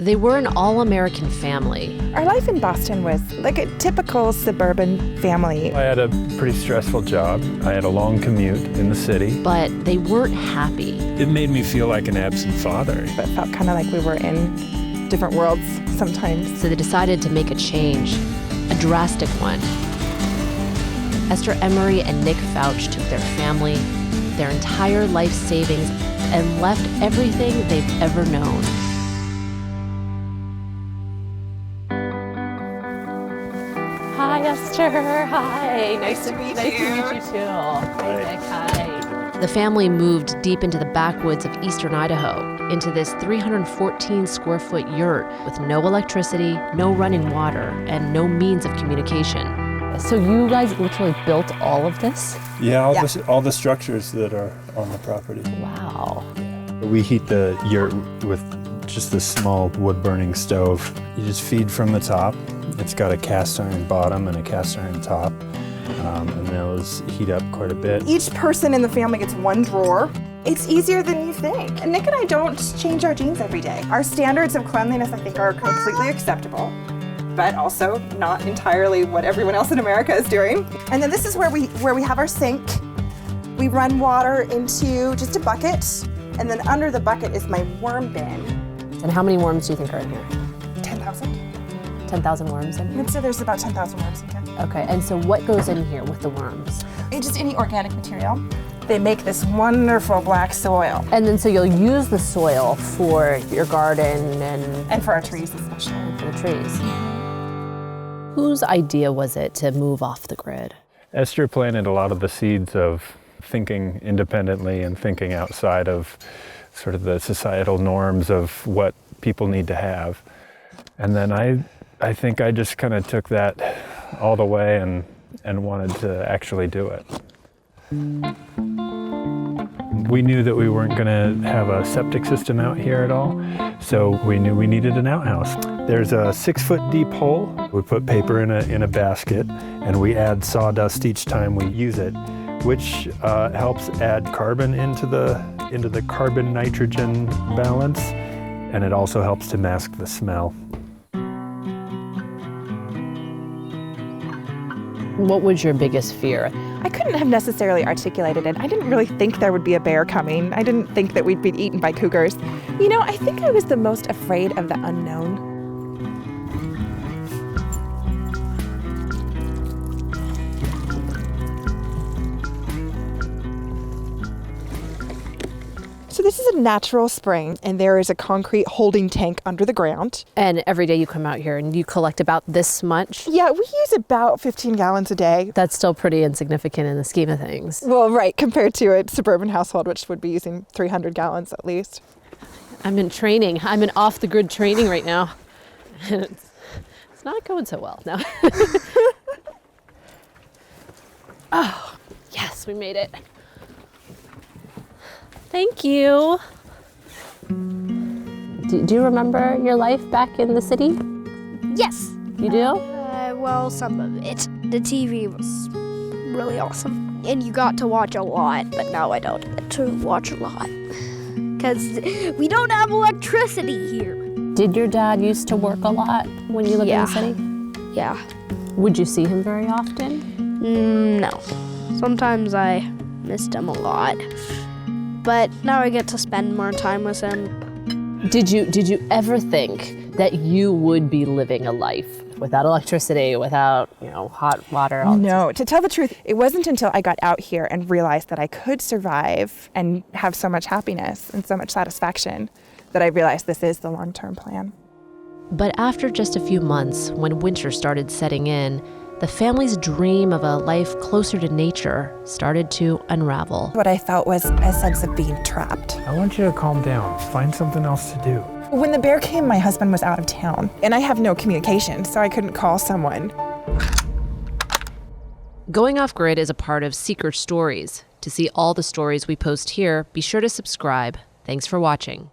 They were an all-American family. Our life in Boston was like a typical suburban family. I had a pretty stressful job. I had a long commute in the city. But they weren't happy. It made me feel like an absent father. But it felt kind of like we were in different worlds sometimes. So they decided to make a change, a drastic one. Esther Emery and Nick Fouch took their family, their entire life savings, and left everything they've ever known. Hi, Esther. Hi. Nice to meet you. Nice to meet you, too. Hi, Nick. Hi. The family moved deep into the backwoods of Eastern Idaho, into this 314-square-foot yurt with no electricity, no running water, and no means of communication. So you guys literally built all of this? Yeah, all the structures that are on the property. Wow. We heat the yurt with just this small wood-burning stove. You just feed from the top. It's got a cast iron bottom and a cast iron top, and those heat up quite a bit. Each person in the family gets one drawer. It's easier than you think. And Nick and I don't change our jeans every day. Our standards of cleanliness, I think, are completely acceptable, but also not entirely what everyone else in America is doing. And then this is where we have our sink. We run water into just a bucket, and then under the bucket is my worm bin. And how many worms do you think are in here? 10,000. 10,000 worms in here? I'd say there's about 10,000 worms in here. Okay, and so what goes in here with the worms? It's just any organic material. They make this wonderful black soil. And then so you'll use the soil for your garden And for our trees especially. for the trees. Whose idea was it to move off the grid? Esther planted a lot of the seeds of thinking independently and thinking outside of sort of the societal norms of what people need to have. And then I think I just kind of took that all the way and wanted to actually do it. We knew that we weren't going to have a septic system out here at all, so we knew we needed an outhouse. There's a 6-foot deep hole. We put paper in a basket, and we add sawdust each time we use it, which helps add carbon into the carbon-nitrogen balance, and it also helps to mask the smell. What was your biggest fear? I couldn't have necessarily articulated it. I didn't really think there would be a bear coming. I didn't think that we'd be eaten by cougars. You know, I think I was the most afraid of the unknown. So this is a natural spring, and there is a concrete holding tank under the ground. And every day you come out here and you collect about this much? Yeah, we use about 15 gallons a day. That's still pretty insignificant in the scheme of things. Well, right, compared to a suburban household, which would be using 300 gallons at least. I'm in training. I'm in off-the-grid training right now. And it's not going so well now. Oh, yes, we made it. Thank you. Do you remember your life back in the city? Yes. You do? Well, some of it. The TV was really awesome. And you got to watch a lot, but now I don't get to watch a lot. Because we don't have electricity here. Did your dad used to work a lot when you lived in the city? Yeah. Would you see him very often? No. Sometimes I missed him a lot. But now I get to spend more time with him. Did you ever think that you would be living a life without electricity, without, hot water? No, to tell the truth, it wasn't until I got out here and realized that I could survive and have so much happiness and so much satisfaction that I realized this is the long-term plan. But after just a few months, when winter started setting in, the family's dream of a life closer to nature started to unravel. What I felt was a sense of being trapped. I want you to calm down. Find something else to do. When the bear came, my husband was out of town, and I have no communication, so I couldn't call someone. Going Off Grid is a part of Seeker Stories. To see all the stories we post here, be sure to subscribe. Thanks for watching.